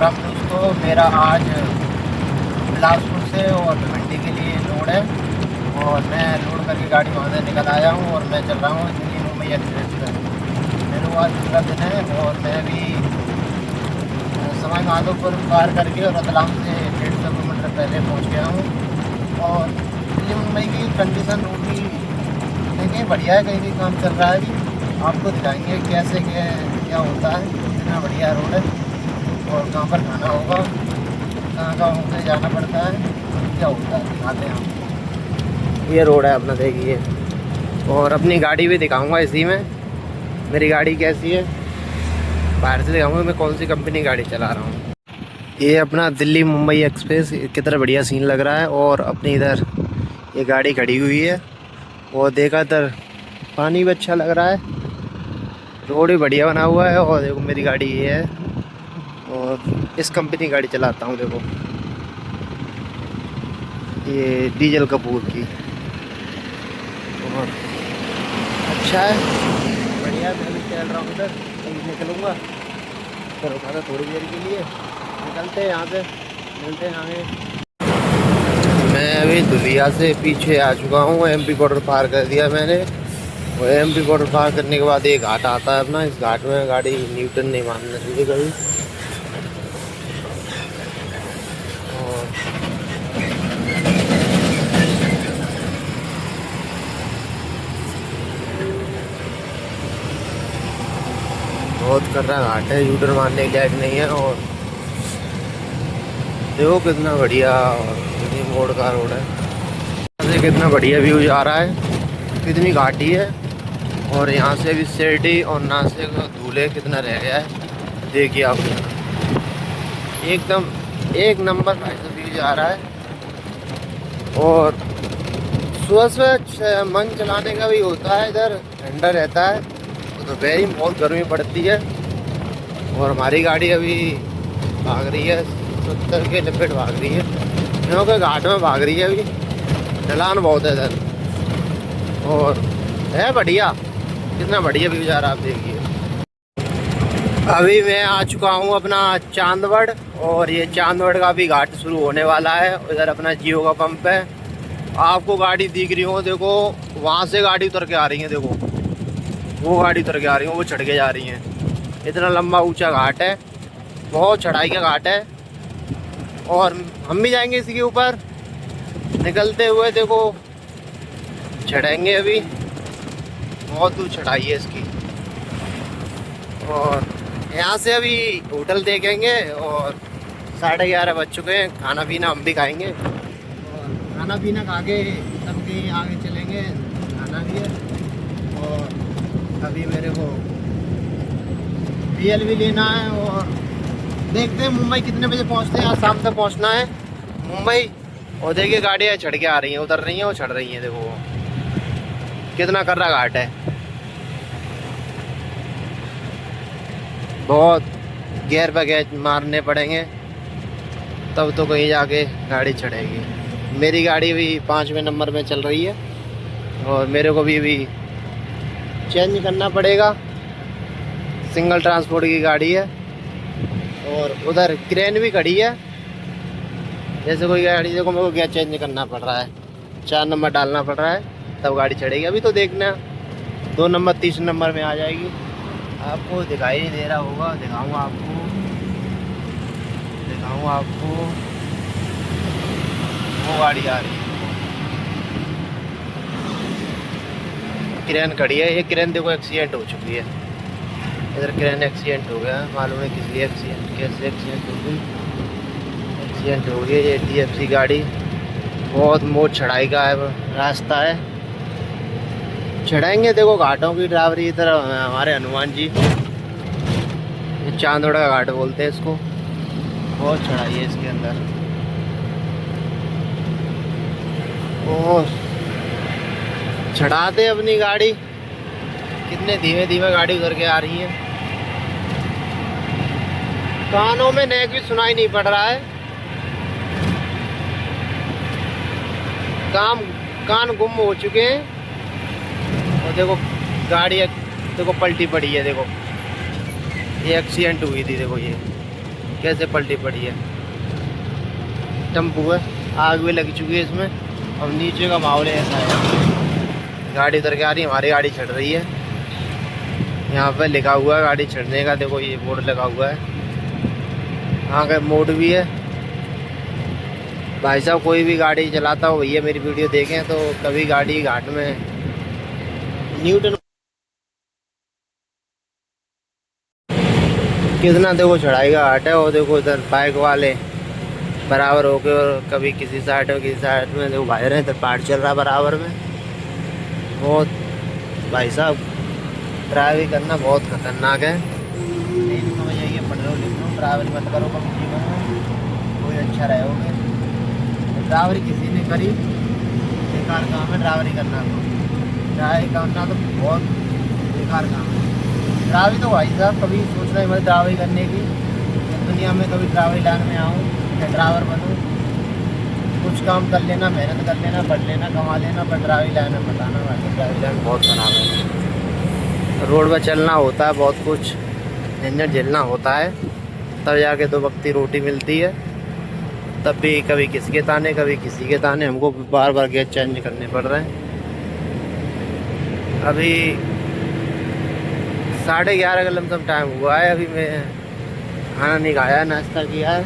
राम दोस्तों, मेरा आज बिलासपुर से और भिवंडी के लिए लोड है और मैं लोड करके गाड़ी वहाँ से निकल आया हूँ और मैं चल रहा हूँ दिल्ली मुंबई एक्सप्रेस पर। मेरे को आज दूसरा दिन है और मैं भी सवाई माधोपुर पार करके और रतलाम से 150 किलोमीटर पहले पहुँच गया हूँ। और दिल्ली मुंबई की कंडीशन रोड की कहीं बढ़िया है, कहीं भी काम चल रहा है। अभी आपको दिखाएंगे कैसे क्या होता है, कितना बढ़िया रोड है और कहाँ पर खाना होगा, कहाँ कहाँ होकर जाना पड़ता है, क्या होता है दिखाते हैं हम। ये रोड है अपना, देखिए। और अपनी गाड़ी भी दिखाऊंगा इसी में, मेरी गाड़ी कैसी है बाहर से दिखाऊंगा, मैं कौन सी कंपनी गाड़ी चला रहा हूँ। ये अपना दिल्ली मुंबई एक्सप्रेस कितना बढ़िया सीन लग रहा है। और अपनी इधर ये गाड़ी खड़ी हुई है और देखा इधर पानी भी अच्छा लग रहा है, रोड भी बढ़िया बना हुआ है। और देखो मेरी गाड़ी ये है और इस कंपनी गाड़ी चलाता हूँ। देखो ये डीजल कपूर की, और अच्छा है, बढ़िया। मैं भी चल रहा हूँ, इधर कहीं निकलूँगा तो रुका था थोड़ी देर के लिए, निकलते हैं यहाँ से, मिलते हैं आगे। मैं अभी दुलिया से पीछे आ चुका हूँ, एमपी बॉर्डर पार कर दिया मैंने। और एमपी बॉर्डर पार करने के बाद एक घाट आता है अपना, इस घाट में गाड़ी न्यूटन नहीं मारना चाहिए कभी। बहुत कर रहा घाट है, यूटर मारने के लायक नहीं है। और देखो कितना बढ़िया और कितनी मोड़ का रोड है, यहाँ से कितना बढ़िया व्यू आ रहा है, कितनी घाटी है। और यहाँ से भी सिटी और नासिक धूले कितना रह गया है, देखिए आप, एकदम एक नंबर व्यू आ रहा है। और सुबह सुबह मन चलाने का भी होता है, इधर ठंडा रहता है, तो दोपहर में बहुत गर्मी पड़ती है। और हमारी गाड़ी अभी भाग रही है 70 के लिमिट भाग रही है, क्योंकि घाट में भाग रही है, अभी ढलान बहुत है इधर। और है बढ़िया, कितना बढ़िया व्यू जा रहा है, आप देखिए। अभी मैं आ चुका हूँ अपना चांदवड़, और ये चांदवड़ का भी घाट शुरू होने वाला है। इधर अपना जियो का पंप है, आपको गाड़ी दिख रही हो, देखो वहाँ से गाड़ी उतर के आ रही है, देखो वो गाड़ी उतर के आ रही है, वो चढ़ के जा रही हैं। इतना लंबा ऊंचा घाट है, बहुत चढ़ाई का घाट है। और हम भी जाएंगे इसी के ऊपर निकलते हुए, देखो चढ़ेंगे, अभी बहुत दूर चढ़ाई है इसकी। और यहाँ से अभी होटल देखेंगे और 11:30 बज चुके हैं, खाना पीना हम भी खाएंगे। और खाना पीना खा के तब भी आगे चलेंगे, खाना भी है। और अभी मेरे को BL भी लेना है और देखते हैं मुंबई कितने बजे पहुंचते हैं। आज शाम तक पहुंचना है मुंबई। और देखिए गाड़ियाँ चढ़ के आ रही हैं, उतर रही हैं और चढ़ रही हैं, देखो कितना कर रहा घाट है, बहुत गियर पे गियर मारने पड़ेंगे तब तो कहीं जाके गाड़ी चढ़ेगी। मेरी गाड़ी भी 5वें नंबर में चल रही है और मेरे को भी चेंज करना पड़ेगा, सिंगल ट्रांसपोर्ट की गाड़ी है। और उधर क्रेन भी खड़ी है, जैसे कोई गाड़ी, देखो मेरे को क्या चेंज करना पड़ रहा है, 4 नंबर डालना पड़ रहा है तब गाड़ी चढ़ेगी। अभी तो देखना 2 नंबर 3 नंबर में आ जाएगी, आपको दिखाई नहीं दे रहा होगा, दिखाऊंगा आपको वो गाड़ी आ रही है, क्रेन खड़ी है। ये क्रेन देखो एक्सीडेंट हो चुकी है, इधर क्रेन एक्सीडेंट हो गया, मालूम है किस लिए एक्सीडेंट, कैसे एक्सीडेंट हो गई, एक्सीडेंट हो गई। ये TFC गाड़ी, बहुत मोट चढ़ाई का है रास्ता है, चढ़ाएंगे। देखो घाटों की ड्राइवरी इधर हमारे हनुमान जी, ये चांदोड़ का घाट बोलते हैं इसको, बहुत चढ़ाई है इसके अंदर। और चढ़ाते अपनी गाड़ी, कितने धीमे धीमे गाड़ी उतर के आ रही है, कानों में नेक भी सुनाई नहीं पड़ रहा है, कान गुम हो चुके हैं। और देखो गाड़ी देखो पलटी पड़ी है, देखो ये एक्सीडेंट हुई थी, देखो ये कैसे पलटी पड़ी है। टेम्पू है, आग भी लग चुकी है इसमें। अब नीचे का माहौल ऐसा है, गाड़ी उतर के आ रही है, हमारी गाड़ी चढ़ रही है। यहाँ पे लिखा हुआ है गाड़ी चढ़ने का, देखो ये बोर्ड लगा हुआ है। यहाँ का मोड भी है। भाई साहब कोई भी गाड़ी चलाता हो भैया मेरी वीडियो देखें तो कभी गाड़ी घाट में न्यूटन कितना देखो चढ़ाई का घाट है। और देखो इधर बाइक वाले बराबर हो गए और कभी किसी साइड में किसी साइड में देखो भाई रहे, इधर पार्ट चल रहा है बराबर में। बहुत भाई साहब ड्राइविंग करना बहुत खतरनाक है। नहीं समझ आइए, पढ़ रहे हो लिख रहे हो, ड्राइवरी मत करो कभी जीवन में, कोई अच्छा रहोगे। ड्राइवरी किसी ने करी बेकार काम है ड्राइवरी करना। ड्राइवरी करना तो बहुत बेकार काम है। ड्राइवरी तो भाई साहब कभी सोचना ही मत ड्राइवरी करने की। दुनिया में कभी ड्राइवरी लाइन में आऊँ या ड्राइवर बनूँ, कुछ काम कर लेना, मेहनत कर लेना, पढ़ लेना, कमा लेना, पर ड्राइवरी लाइन में बताना भाई ड्राइवरी लाइन बहुत ख़राब है। रोड पर चलना होता है, बहुत कुछ झंझट झेलना होता है, तब जाके दो वक्त की रोटी मिलती है। तब भी कभी किसी के ताने कभी किसी के ताने, हमको बार बार गेट चेंज करने पड़ रहे हैं। अभी 11:30 का लमसम टाइम हुआ है। अभी मैं खाना नहीं खाया, नाश्ता किया है।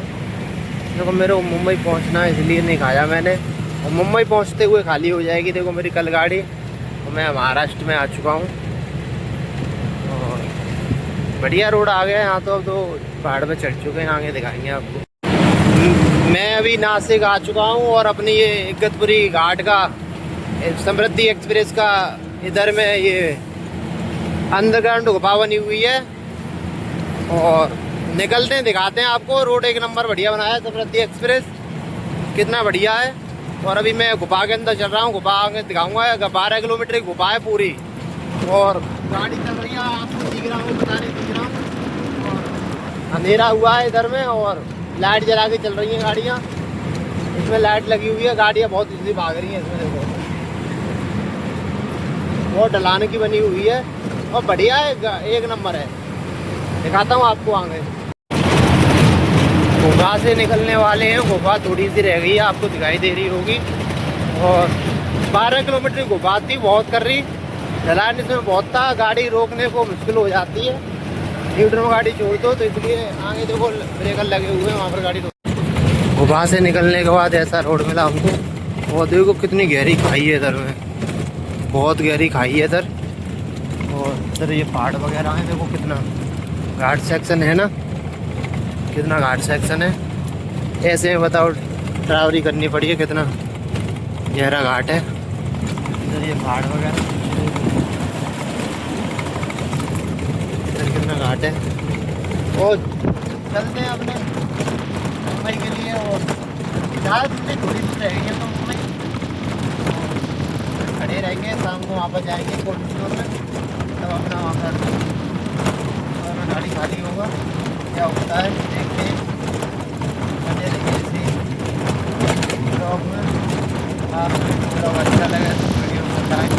देखो मेरे को मुंबई पहुंचना है इसलिए नहीं खाया मैंने, और मुंबई पहुंचते हुए खाली हो जाएगी देखो मेरी कल गाड़ी। और मैं महाराष्ट्र में आ चुका हूँ और बढ़िया रोड आ गया है यहाँ तो। अब तो पहाड़ पे चढ़ चुके हैं, आगे दिखाएंगे आपको। मैं अभी नासिक आ चुका हूँ और अपनी ये इगतपुरी घाट का समृद्धि एक्सप्रेस का इधर में ये अंडरग्राउंड गुफा बनी हुई है और निकलते हैं दिखाते हैं आपको। रोड एक नंबर बढ़िया बनाया है समृद्धि एक्सप्रेस, कितना बढ़िया है। और अभी मैं गुफा के अंदर चल रहा हूँ, गुफा आगे दिखाऊंगा। 12 किलोमीटर की गुफा है पूरी और गाड़ी चल रही है, आपको दिख रहा हूँ, बताने दिख रहा हूँ। और अंधेरा हुआ है इधर में और लाइट जला के चल रही हैं गाड़ियाँ। इसमें लाइट लगी हुई है, गाड़ियाँ बहुत इजीली भाग रही हैं इसमें देखो। बहुत ढलान की बनी हुई है और बढ़िया है, एक नंबर है। दिखाता हूँ आपको आगे। गुफा से निकलने वाले हैं, गुफा थोड़ी सी रह गई है, आपको दिखाई दे रही होगी। और 12 किलोमीटर की गुफा थी, बहुत कर रही, ढलान इसमें बहुत था, गाड़ी रोकने को मुश्किल हो जाती है। न्यूट्रल में गाड़ी छोड़ दो तो इसलिए आगे देखो ब्रेकर लगे हुए हैं, वहाँ पर गाड़ी रोक। गुफा से निकलने के बाद ऐसा रोड मिला हमको और देखो कितनी गहरी खाई है इधर में, बहुत गहरी खाई है इधर। और इधर ये पहाड़ वगैरह है, देखो कितना घाट सेक्शन है ना, कितना घाट सेक्शन है। ऐसे में बताओ ड्राइवरी करनी पड़ी है, कितना गहरा घाट है। इधर ये पहाड़ वगैरह, इधर कितना घाट है। और चलते हैं अपने मुंबई के लिए। और थोड़ी दूर रहेंगे तो मुंबई खड़े रहेंगे, शाम को वापस जाएंगे कोल्ड स्टोर में, तब अपना वहाँ पर गाड़ी खाली होगा। क्या होता है देखते हैं, बने रहिए इसी ब्लॉग में। आपको ब्लॉग अच्छा लगे तो वीडियो को लाइक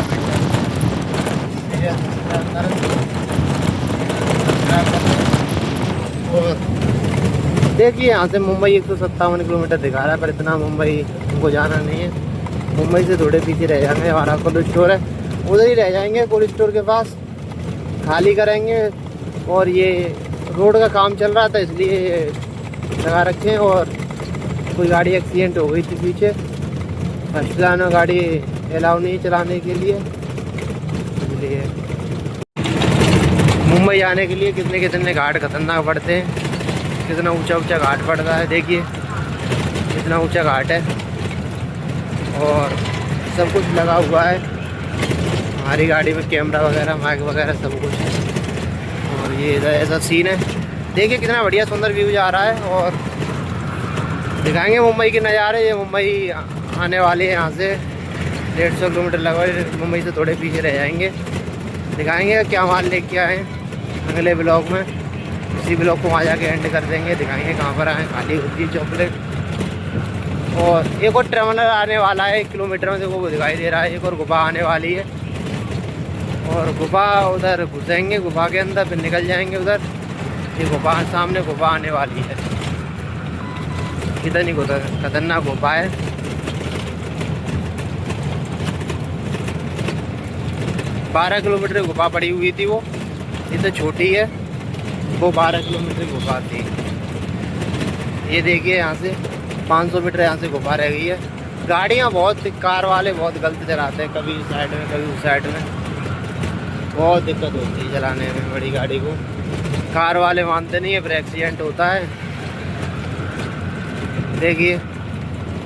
करें, और देखिए यहाँ से मुंबई 157 किलोमीटर दिखा रहा है, पर इतना मुंबई हमको जाना नहीं है। मुंबई से थोड़े पीछे रह जाएंगे, हमारा कोल्ड स्टोर है उधर ही रह जाएंगे, कोल्ड स्टोर के पास खाली करेंगे। और ये रोड का काम चल रहा था इसलिए लगा रखे हैं। और कोई गाड़ी एक्सीडेंट हो गई थी पीछे, फर्स्ट लाइन में गाड़ी अलाउ नहीं चलाने के लिए, इसलिए मुंबई जाने के लिए कितने कितने घाट खतरनाक पड़ते हैं, कितना ऊंचा ऊंचा घाट पड़ता है। देखिए कितना ऊंचा घाट है और सब कुछ लगा हुआ है हमारी गाड़ी में, कैमरा वगैरह माइक वगैरह सब कुछ है। और ये इधर ऐसा सीन है, देखिए कितना बढ़िया सुंदर व्यू जा रहा है। और दिखाएंगे मुंबई के नज़ारे। ये मुंबई आने वाले हैं, यहाँ से 150 किलोमीटर लगभग, मुंबई से थोड़े पीछे रह जाएंगे। दिखाएंगे क्या माल लेके आए अगले ब्लॉग में। इसी ब्लॉग को वहाँ जाके एंड कर देंगे, दिखाएंगे कहाँ पर आए। खाली होती है चॉकलेट। और एक और ट्रेवलर आने वाला है 1 किलोमीटर में, देखो वो दिखाई दे रहा है। एक और गुफा आने वाली है और गुफा उधर घुसेंगे, गुफा के अंदर फिर निकल जाएंगे उधर। ये गुफा सामने गुफा आने वाली है। कितनी खतरनाक गुफा है। 12 किलोमीटर गुफा पड़ी हुई थी वो, ये तो छोटी है, वो 12 किलोमीटर गुफा थी। ये देखिए यहाँ से 500 मीटर यहाँ से गुफा रह गई है। गाड़ियाँ बहुत, कार वाले बहुत गलत चलाते हैं, कभी इस साइड में कभी उस साइड में, बहुत दिक्कत होती है चलाने में बड़ी गाड़ी को। कार वाले मानते नहीं है, फिर एक्सीडेंट होता है। देखिए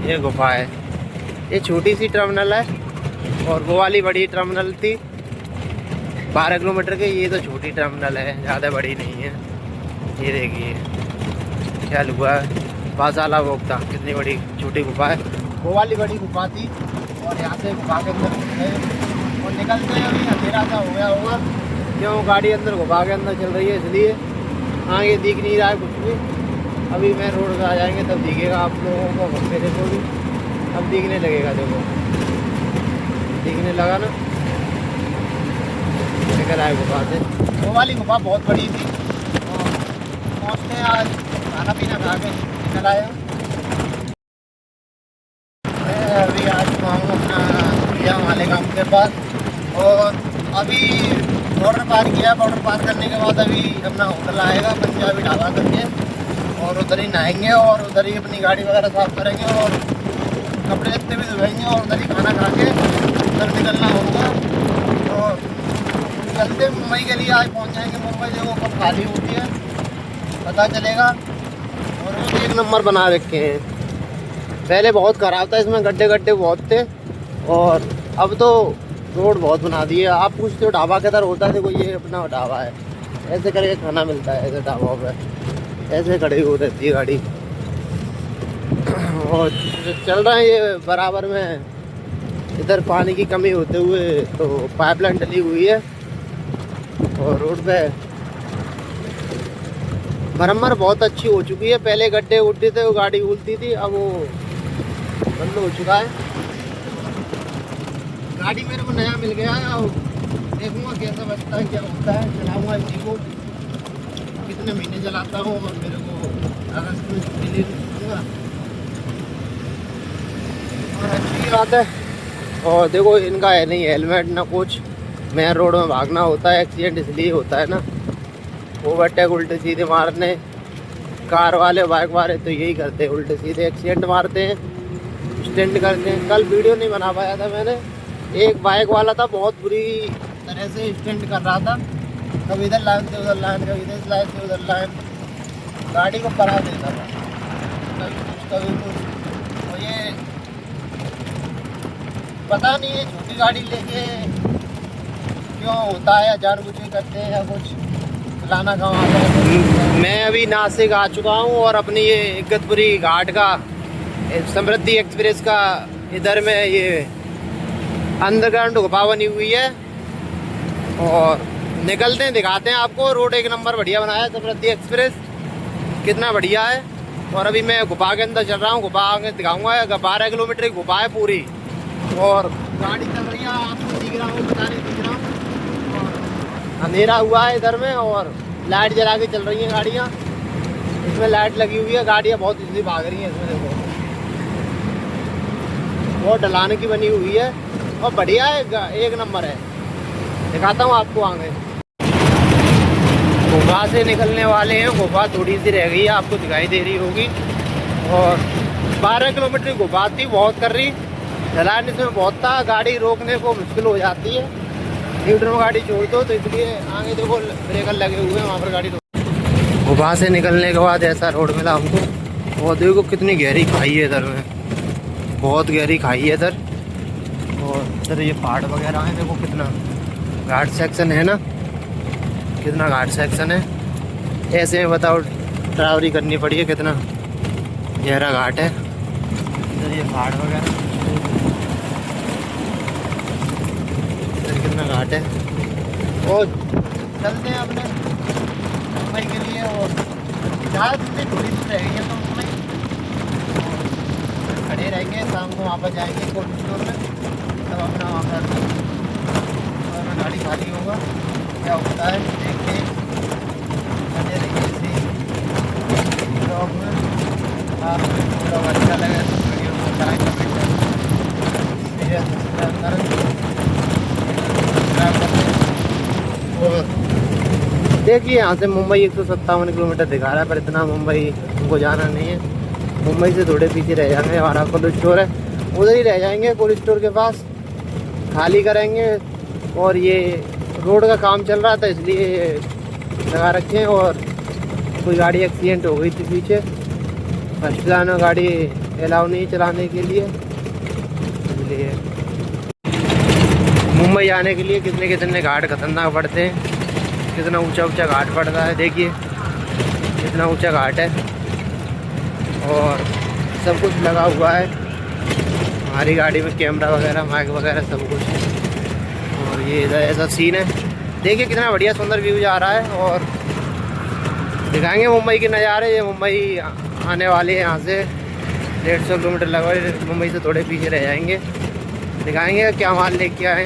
ये गुफा है, ये छोटी सी टर्मिनल है और वो वाली बड़ी टर्मिनल थी 12 किलोमीटर की, ये तो छोटी टर्मिनल है, ज़्यादा बड़ी नहीं है। ये देखिए क्या हुआ है, पासाला वोक्ता, कितनी बड़ी छोटी गुफा है। वो वाली बड़ी गुफा थी और यहाँ से गुफा के अंदर गए और निकलते हैं। अभी अंधेरा सा हो गया होगा, क्यों गाड़ी अंदर गुफा के अंदर चल रही है, इसलिए आगे दिख नहीं रहा है कुछ भी। अभी मैं रोड पे आ जाएंगे तब दिखेगा आप लोगों को, मेरे को भी अब दिखने लगेगा। देखो दिखने लगा ना, निकल आए गुफा से। वो वाली गुफा बहुत बड़ी थी और पहुँचते हैं, आज खाना पीना खा के निकल आया। मैं अभी आज आऊँ अपना भैया वाले काम के पास और अभी बॉर्डर पार किया। बॉर्डर पार करने के बाद अभी अपना होटल आएगा पंजाबी ढाबा करके, और उधर ही नहाएंगे और उधर ही अपनी गाड़ी वगैरह साफ करेंगे और कपड़े लत्ते भी धोएंगे और उधर ही खाना खा के उधर निकलना होगा। और चलते मुंबई के लिए आज पहुंच जाएंगे। मुंबई देखो कब खाली होती है पता चलेगा। और वो एक नंबर बना रखे हैं, पहले बहुत ख़राब था, इसमें गड्ढे गड्ढे बहुत थे और अब तो रोड बहुत बना दी है। आप पूछते हो ढाबा किधर होता है, देखो ये अपना ढाबा है, ऐसे करके खाना मिलता है, ऐसे ढाबा पे ऐसे खड़ी हो रहती है गाड़ी। और चल रहा है ये बराबर में, इधर पानी की कमी होते हुए तो पाइपलाइन डली हुई है और रोड पे मरम्मत बहुत अच्छी हो चुकी है। पहले गड्ढे उठते थे, वो गाड़ी उलती थी, अब वो बंद हो चुका है। गाड़ी मेरे को नया मिल गया है और देखूंगा कैसा बचता है, क्या होता है, चलाऊंगा इसी को, कितने महीने चलाता हूँ और मेरे को अगस्त में छुट्टी ले लूँगा। और अच्छी बात है। और देखो इनका है नहीं हेलमेट ना कुछ, मेन रोड में भागना होता है, एक्सीडेंट इसलिए होता है ना, ओवरटेक उल्टे सीधे मारने, कार वाले बाइक वाले तो यही करते हैं, उल्टे सीधे एक्सीडेंट मारते हैं, स्टंट करते हैं। कल वीडियो नहीं बना पाया था मैंने, एक बाइक वाला था बहुत बुरी तरह से स्टंट कर रहा था, कभी इधर लाइन से उधर लाइन, कभी इधर लाइन से उधर लाइन, गाड़ी को पड़ा देता था कभी कुछ। तो ये पता नहीं है छोटी गाड़ी लेके क्यों होता है, जानबूझ के करते हैं या कुछ लाना कहाँ आता है। मैं अभी नासिक आ चुका हूँ और अपनी ये इगतपुरी घाट का समृद्धि एक्सप्रेस का इधर में ये अंडरग्राउंड गुफा बनी हुई है और निकलते हैं, दिखाते हैं आपको। रोड एक नंबर बढ़िया बनाया है समृद्धि एक्सप्रेस, कितना बढ़िया है। और अभी मैं गुफा के अंदर चल रहा हूँ, गुफा आगे दिखाऊंगा। 12 किलोमीटर की गुफा है पूरी और गाड़ी चल रही है, आपको दिख रहा हूँ पता नहीं दिख रहा हूँ। अंधेरा हुआ है इधर में और लाइट जला के चल रही हैं गाड़ियाँ, इसमें लाइट लगी हुई है, गाड़ियाँ बहुत इजली भाग रही हैं इसमें। देखो बहुत ढलान की बनी हुई है और बढ़िया है, एक नंबर है। दिखाता हूँ आपको आगे। गुफा से निकलने वाले हैं, गुफा थोड़ी सी रह गई है, आपको दिखाई दे रही होगी। और 12 किलोमीटर की गुफा थी, बहुत कर रही, ढलान इसमें बहुत था, गाड़ी रोकने को मुश्किल हो जाती है, न्यूट्रल में गाड़ी छोड़ दो तो इसलिए आगे देखो ब्रेकर लगे हुए हैं, वहाँ पर गाड़ी रोक। गुफा से निकलने के बाद ऐसा रोड मिला हमको और देखो कितनी गहरी खाई है इधर में, बहुत गहरी खाई है इधर। और इधर ये पहाड़ वगैरह हैं, देखो कितना घाट सेक्शन है ना, कितना घाट सेक्शन है। ऐसे में बताओ ड्राइवरी करनी पड़ी है, कितना गहरा घाट है। इधर ये पहाड़ वगैरह, इधर कितना घाट है। और चलते हैं अपने मुंबई के लिए और ज़्यादा थोड़ी सी रह गई है तो मुंबई खड़े रहेंगे, शाम को वापस जाएंगे कोल्ड स्टोर में, तब अपना वहाँ पर गाड़ी खाली होगा, क्या होता है देखते बने रहिए इसी ब्लॉग में। ब्लॉग अच्छा लगे तो वीडियो को लाइक कमेंट शेयर सब्सक्राइब करें। और देखिए यहाँ से मुंबई 157 किलोमीटर दिखा रहा है, पर इतना मुंबई हमको जाना नहीं है। मुंबई से थोड़े पीछे रह जाएंगे, हमारा कोल्ड स्टोर है उधर ही रह जाएंगे, कोल्ड स्टोर के पास खाली करेंगे। और ये रोड का काम चल रहा था इसलिए लगा रखे हैं, और कोई गाड़ी एक्सीडेंट हो गई थी पीछे। फर्स्ट क्लास में गाड़ी अलाउ नहीं चलाने के लिए, इसलिए मुंबई जाने के लिए कितने कितने घाट खतरनाक पड़ते हैं, कितना ऊंचा ऊंचा घाट पड़ता है। देखिए कितना ऊंचा घाट है और सब कुछ लगा हुआ है। हमारी गाड़ी में कैमरा वगैरह माइक वगैरह सब कुछ है। और ये इधर ऐसा सीन है, देखिए कितना बढ़िया सुंदर व्यू जा रहा है। और दिखाएंगे मुंबई के नज़ारे। ये मुंबई आने वाली है, यहाँ से 150 किलोमीटर लगभग मुंबई से थोड़े पीछे रह जाएंगे। दिखाएंगे क्या माल लेके आए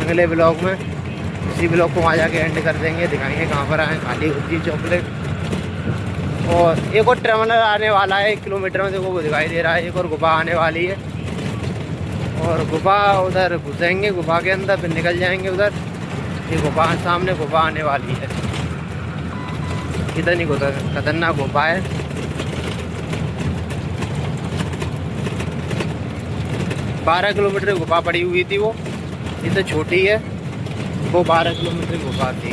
अगले ब्लॉग में। इसी ब्लॉग को वहाँ जाके एंड कर देंगे, दिखाएंगे कहाँ पर आए। खाली होती चॉकलेट। और एक और टर्मिनल आने वाला है 1 किलोमीटर में, देखो वो दिखाई दे रहा है। एक और गुफा आने वाली है और गुफा उधर घुसेंगे, गुफा के अंदर फिर निकल जाएंगे उधर। ये गुफा सामने गुफा आने वाली है, इधर नहीं खतरनाक गुफा है। 12 किलोमीटर की गुफा पड़ी हुई थी, वो ये तो छोटी है, वो 12 किलोमीटर की गुफा थी।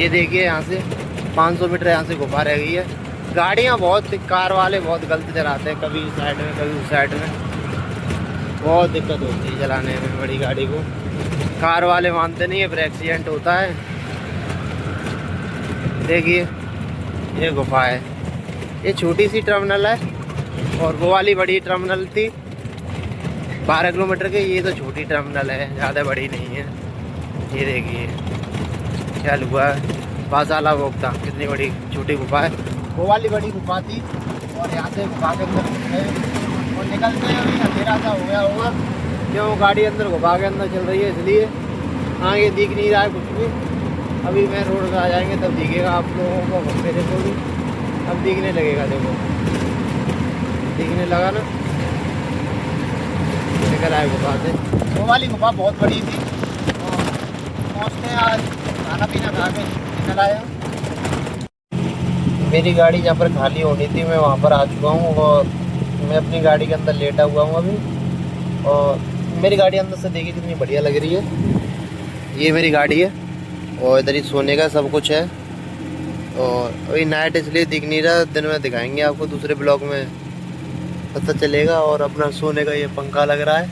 ये देखिए यहाँ से 500 मीटर यहाँ से गुफा रह गई है। गाड़ियाँ बहुत, कार वाले बहुत गलत चलाते हैं, कभी इस साइड में कभी उस साइड में, बहुत दिक्कत होती है चलाने में बड़ी गाड़ी को। कार वाले मानते नहीं है, फिर एक्सीडेंट होता है। देखिए ये गुफा है, ये छोटी सी टर्मिनल है और वो वाली बड़ी टर्मिनल थी 12 किलोमीटर के। ये तो छोटी टर्मिनल है, ज़्यादा बड़ी नहीं है। ये देखिए क्या हुआ है, पासाला वोक्ता कितनी बड़ी छोटी गुफा है। वो वाली बड़ी गुफा थी और यहाँ से गुफा के अंदर गए और निकलते हैं। अभी अंधेरा सा हो गया होगा क्यों गाड़ी अंदर गुफा के अंदर चल रही है, इसलिए आगे दिख नहीं रहा है कुछ भी। अभी मैं रोड पर आ जाएंगे तब दिखेगा आप लोगों को। मेरे को भी अब दिखने लगेगा, देखो दिखने लगा ना, निकल आए गुफा से। वो वाली गुफा बहुत बड़ी थी और पहुँचते हैं आज खाना पीना खा के निकल आया। मेरी गाड़ी जहाँ पर खाली होनी थी मैं वहाँ पर आ चुका हूँ और मैं अपनी गाड़ी के अंदर लेटा हुआ हूँ अभी। और मेरी गाड़ी अंदर से देखिए कितनी बढ़िया लग रही है। ये मेरी गाड़ी है और इधर ही सोने का सब कुछ है। और अभी नाइट इसलिए दिख नहीं रहा, दिन में दिखाएंगे आपको दूसरे ब्लॉग में पता चलेगा। और अपना सोने का ये पंखा लग रहा है,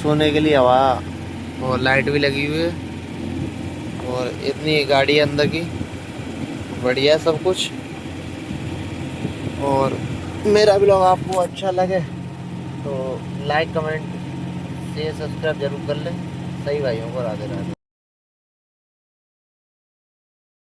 सोने के लिए हवा, और लाइट भी लगी हुई है। और इतनी गाड़ी है अंदर की, बढ़िया सब कुछ। और मेरा ब्लॉग आपको अच्छा लगे तो लाइक कमेंट शेयर सब्सक्राइब जरूर कर लें। सही भाइयों को राधे राधे।